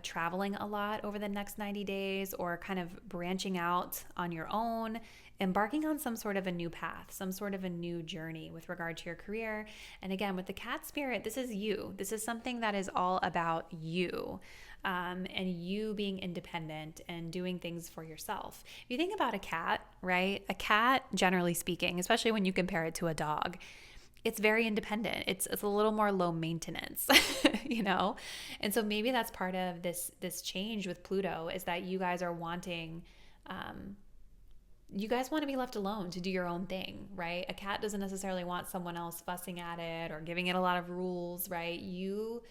traveling a lot over the next 90 days or kind of branching out on your own, embarking on some sort of a new path, some sort of a new journey with regard to your career. And again, with the cat spirit, this is you. This is something that is all about you. And you being independent and doing things for yourself. If you think about a cat, right? A cat, generally speaking, especially when you compare it to a dog, it's very independent. It's a little more low maintenance, And so maybe that's part of this change with Pluto is that you guys are wanting, you guys want to be left alone to do your own thing, right? A cat doesn't necessarily want someone else fussing at it or giving it a lot of rules, right? You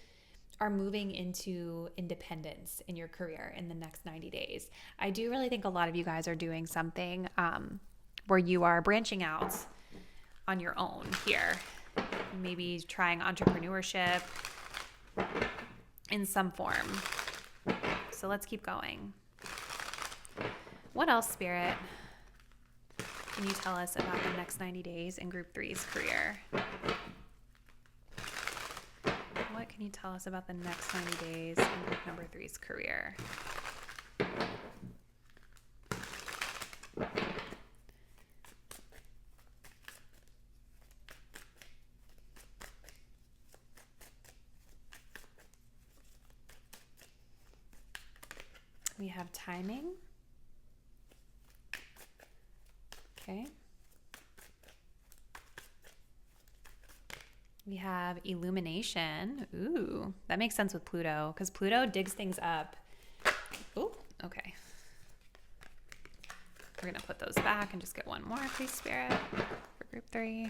are moving into independence in your career in the next 90 days. I do really think a lot of you guys are doing something where you are branching out on your own here. Maybe trying entrepreneurship in some form. So let's keep going. What else, Spirit, can you tell us about the next 90 days in Group 3's career? What can you tell us about the next 90 days in Group number 3's career? We have timing. Okay. We have illumination. Ooh, that makes sense with Pluto because Pluto digs things up. Ooh, okay. We're going to put those back and just get one more, please, Spirit, for Group 3.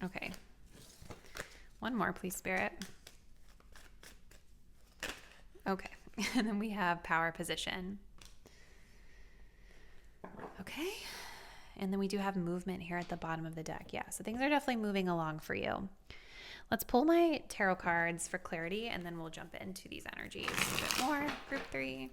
Okay. One more, please, Spirit. Okay. And then we have power position. Okay. And then we do have movement here at the bottom of the deck. Yeah, so things are definitely moving along for you. Let's pull my tarot cards for clarity, and then we'll jump into these energies a bit more. Group 3.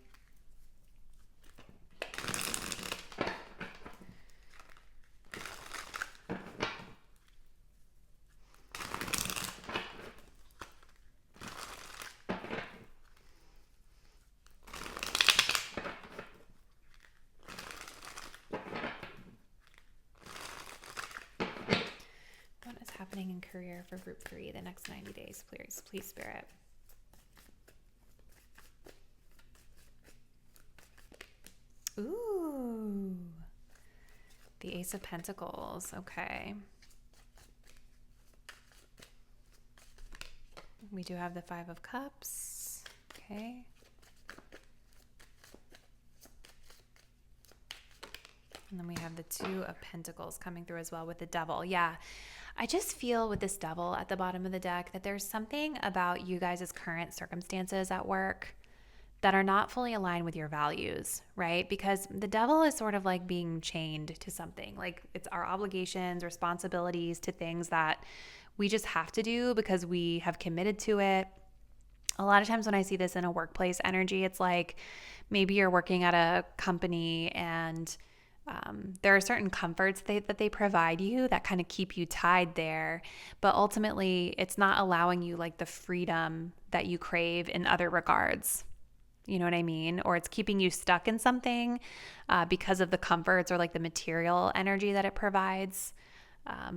In career for Group 3 the next 90 days, please, Spirit. Ooh, the Ace of Pentacles. Okay, we do have the Five of Cups. Okay, and then we have the Two of Pentacles coming through as well with the Devil. Yeah, I just feel with this Devil at the bottom of the deck that there's something about you guys' current circumstances at work that are not fully aligned with your values, right? Because the Devil is sort of like being chained to something. Like it's our obligations, responsibilities to things that we just have to do because we have committed to it. A lot of times when I see this in a workplace energy, it's like maybe you're working at a company and there are certain comforts that they provide you that kind of keep you tied there, but ultimately it's not allowing you like the freedom that you crave in other regards. You know what I mean? Or it's keeping you stuck in something because of the comforts or like the material energy that it provides,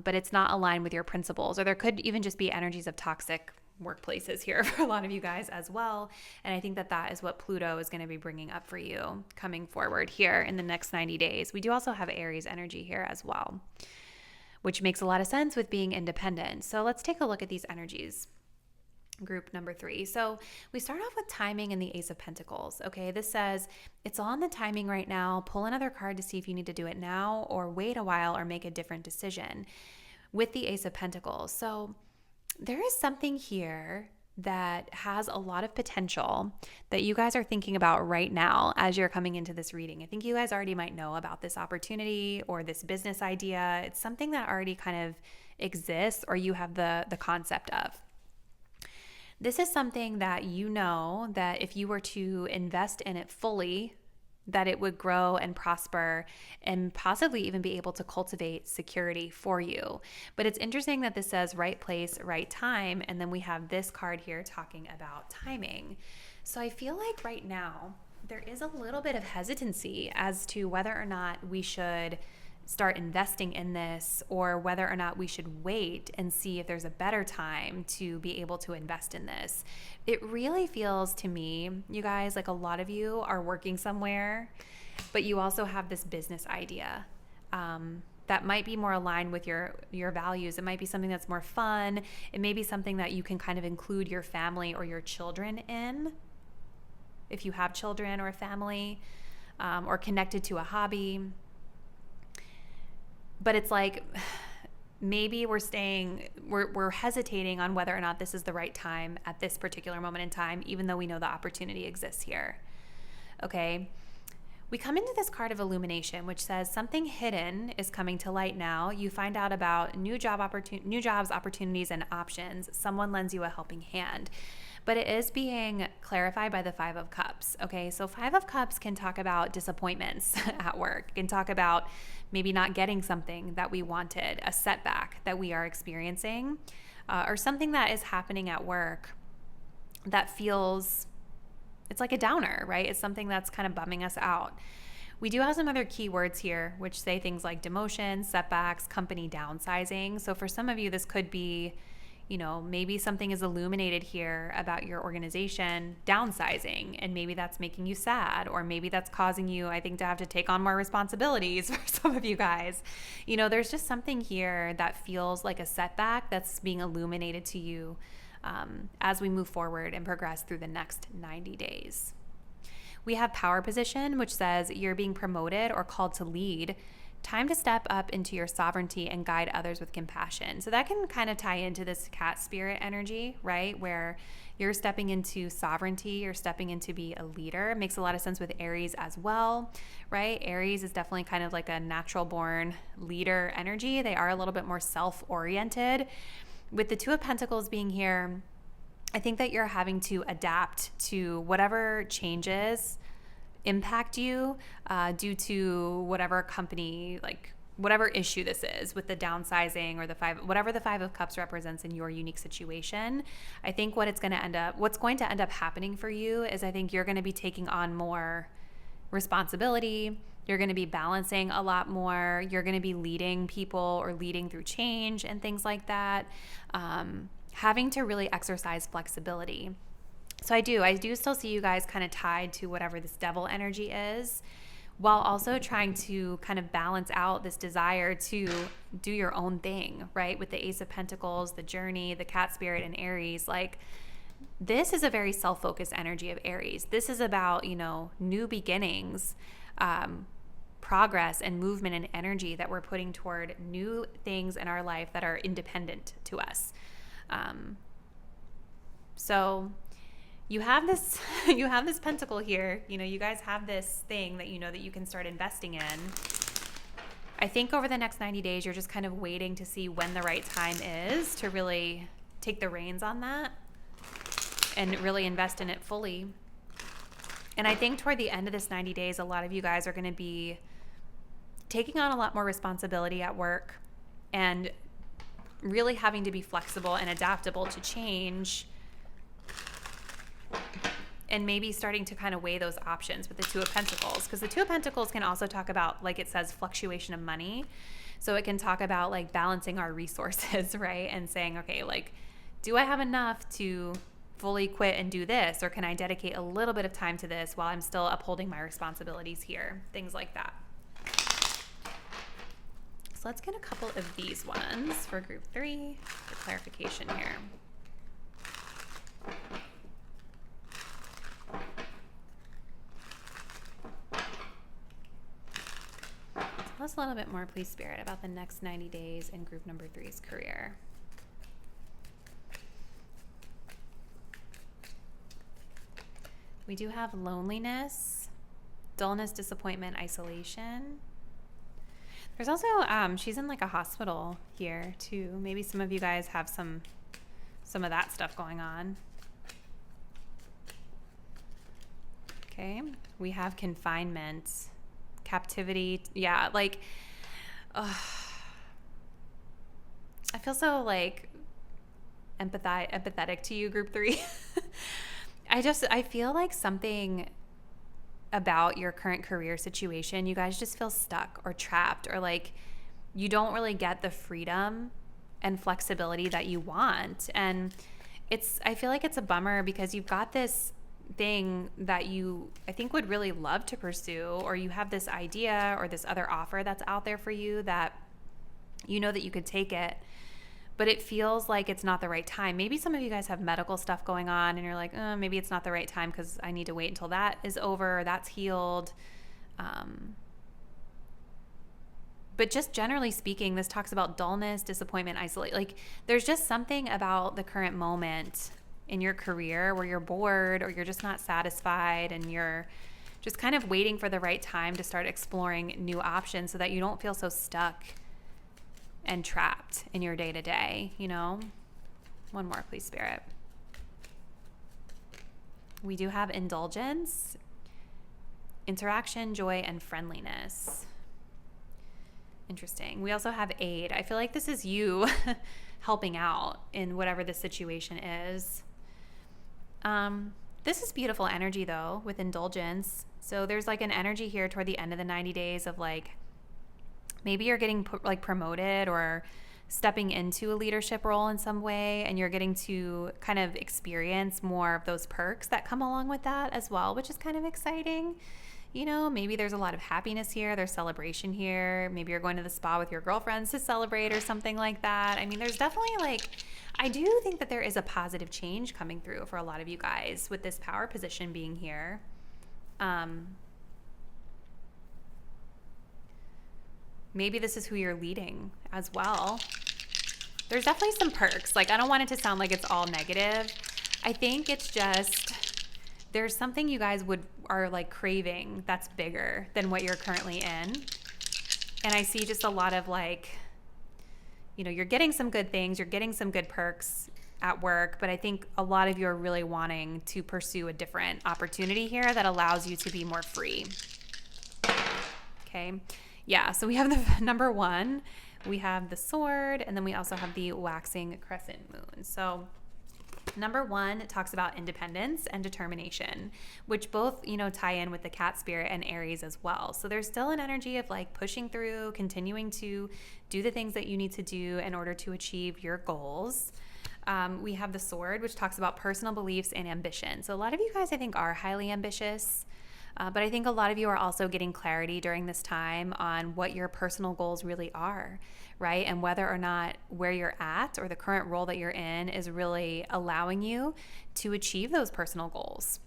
but it's not aligned with your principles. Or there could even just be energies of toxic workplaces here for a lot of you guys as well. And I think that that is what Pluto is going to be bringing up for you coming forward here in the next 90 days. We do also have Aries energy here as well, which makes a lot of sense with being independent. So let's take a look at these energies. Group number 3. So we start off with timing and the Ace of Pentacles. Okay, this says it's on the timing right now. Pull another card to see if you need to do it now or wait a while or make a different decision with the Ace of Pentacles. So there is something here that has a lot of potential that you guys are thinking about right now as you're coming into this reading. I think you guys already might know about this opportunity or this business idea. It's something that already kind of exists or you have the concept of. This is something that you know that if you were to invest in it fully, that it would grow and prosper and possibly even be able to cultivate security for you. But it's interesting that this says right place, right time, and then we have this card here talking about timing. So I feel like right now there is a little bit of hesitancy as to whether or not we should start investing in this or whether or not we should wait and see if there's a better time to be able to invest in this. It really feels to me, you guys, like a lot of you are working somewhere, but you also have this business idea that might be more aligned with your values. It might be something that's more fun. It may be something that you can kind of include your family or your children in, if you have children or a family, or connected to a hobby. But it's like maybe we're hesitating on whether or not this is the right time at this particular moment in time, even though we know the opportunity exists here. Okay. We come into this card of illumination, which says something hidden is coming to light now. You find out about new jobs, opportunities, and options. Someone lends you a helping hand. But it is being clarified by the Five of Cups. Okay, so Five of Cups can talk about disappointments at work, can talk about maybe not getting something that we wanted, a setback that we are experiencing, or something that is happening at work that feels, it's like a downer, right? It's something that's kind of bumming us out. We do have some other keywords here, which say things like demotion, setbacks, company downsizing. So for some of you, this could be, maybe something is illuminated here about your organization downsizing, and maybe that's making you sad, or maybe that's causing you, I think, to have to take on more responsibilities for some of you guys. There's just something here that feels like a setback that's being illuminated to you as we move forward and progress through the next 90 days. We have power position, which says you're being promoted or called to lead. Time to step up into your sovereignty and guide others with compassion. So that can kind of tie into this cat spirit energy, right? Where you're stepping into sovereignty, you're stepping into be a leader. It makes a lot of sense with Aries as well, right? Aries is definitely kind of like a natural born leader energy. They are a little bit more self-oriented. With the Two of Pentacles being here, I think that you're having to adapt to whatever changes impact you due to whatever company, like whatever issue this is with the downsizing or whatever the Five of Cups represents in your unique situation. I think what's going to end up happening for you is I think you're going to be taking on more responsibility. You're going to be balancing a lot more. You're going to be leading people or leading through change and things like that. Having to really exercise flexibility. So I do still see you guys kind of tied to whatever this devil energy is, while also trying to kind of balance out this desire to do your own thing, right? With the Ace of Pentacles, the journey, the cat spirit, and Aries. Like, this is a very self-focused energy of Aries. This is about, new beginnings, progress and movement and energy that we're putting toward new things in our life that are independent to us. So you have this pentacle here. You guys have this thing that that you can start investing in. I think over the next 90 days, you're just kind of waiting to see when the right time is to really take the reins on that and really invest in it fully. And I think toward the end of this 90 days, a lot of you guys are going to be taking on a lot more responsibility at work and really having to be flexible and adaptable to change, and maybe starting to kind of weigh those options with the Two of Pentacles, because the Two of Pentacles can also talk about, like it says, fluctuation of money. So it can talk about like balancing our resources, right? And saying, okay, like, do I have enough to fully quit and do this, or can I dedicate a little bit of time to this while I'm still upholding my responsibilities here? Things like that. So let's get a couple of these ones for group 3 for clarification here. Tell us a little bit more, please, Spirit, about the next 90 days in group number 3's career. We do have loneliness, dullness, disappointment, isolation. There's also, she's in like a hospital here too. Maybe some of you guys have some of that stuff going on. Okay, we have confinement, captivity. Yeah, like, I feel so like empathetic to you, group 3. I feel like something about your current career situation, you guys just feel stuck or trapped, or like you don't really get the freedom and flexibility that you want. And I feel like it's a bummer because you've got this thing that you, I think, would really love to pursue, or you have this idea or this other offer that's out there for you that that you could take it, but it feels like it's not the right time. Maybe some of you guys have medical stuff going on and you're like, maybe it's not the right time because I need to wait until that is over, or that's healed. But just generally speaking, this talks about dullness, disappointment, isolate. Like, there's just something about the current moment in your career where you're bored or you're just not satisfied and you're just kind of waiting for the right time to start exploring new options so that you don't feel so stuck and trapped in your day-to-day, you know? One more, please, Spirit. We do have indulgence, interaction, joy, and friendliness. Interesting. We also have aid. I feel like this is you helping out in whatever the situation is. This is beautiful energy, though, with indulgence. So there's like an energy here toward the end of the 90 days of like, maybe you're getting promoted or stepping into a leadership role in some way, and you're getting to kind of experience more of those perks that come along with that as well, which is kind of exciting. You know, maybe there's a lot of happiness here. There's celebration here. Maybe you're going to the spa with your girlfriends to celebrate or something like that. I mean, there's definitely like, I do think that there is a positive change coming through for a lot of you guys with this power position being here. Maybe this is who you're leading as well. There's definitely some perks. Like, I don't want it to sound like it's all negative. I think it's just, there's something you guys are like craving that's bigger than what you're currently in. And I see just a lot of like, you know, you're getting some good things, you're getting some good perks at work, but I think a lot of you are really wanting to pursue a different opportunity here that allows you to be more free. Okay. Yeah, so we have the number 1, we have the sword, and then we also have the waxing crescent moon. So number 1 talks about independence and determination, which both, you know, tie in with the cat spirit and Aries as well. So there's still an energy of like pushing through, continuing to do the things that you need to do in order to achieve your goals. We have the sword, which talks about personal beliefs and ambition. So a lot of you guys, I think, are highly ambitious. But I think a lot of you are also getting clarity during this time on what your personal goals really are, right? And whether or not where you're at or the current role that you're in is really allowing you to achieve those personal goals.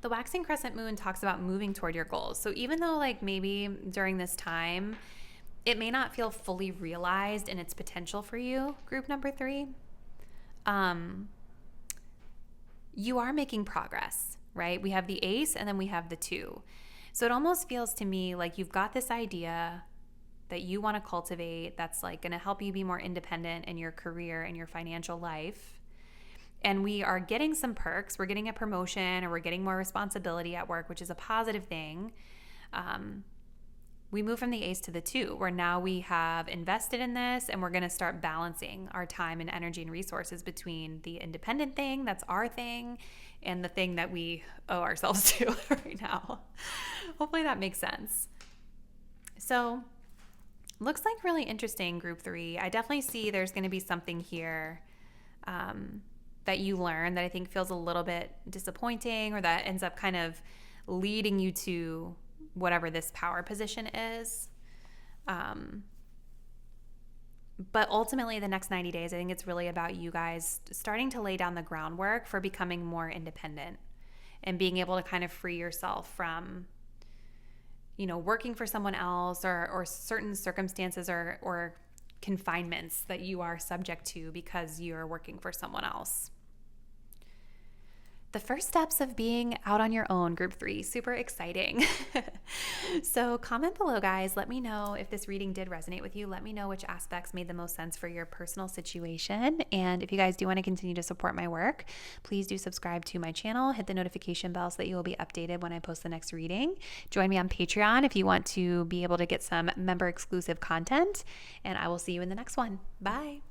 The waxing crescent moon talks about moving toward your goals. So even though like maybe during this time, it may not feel fully realized in its potential for you, group number 3, you are making progress. Right? We have the ace and then we have the 2. So it almost feels to me like you've got this idea that you want to cultivate that's like going to help you be more independent in your career and your financial life. And we are getting some perks. We're getting a promotion or we're getting more responsibility at work, which is a positive thing. We move from the ace to the 2, where now we have invested in this and we're going to start balancing our time and energy and resources between the independent thing, that's our thing, and the thing that we owe ourselves to right now. Hopefully that makes sense. So looks like really interesting, group 3. I definitely see there's going to be something here that you learn that I think feels a little bit disappointing, or that ends up kind of leading you to whatever this power position is. But ultimately, the next 90 days, I think it's really about you guys starting to lay down the groundwork for becoming more independent and being able to kind of free yourself from, you know, working for someone else or certain circumstances or confinements that you are subject to because you're working for someone else. The first steps of being out on your own, group 3, super exciting. So comment below, guys. Let me know if this reading did resonate with you. Let me know which aspects made the most sense for your personal situation. And if you guys do want to continue to support my work, please do subscribe to my channel. Hit the notification bell so that you will be updated when I post the next reading. Join me on Patreon if you want to be able to get some member exclusive content. And I will see you in the next one. Bye.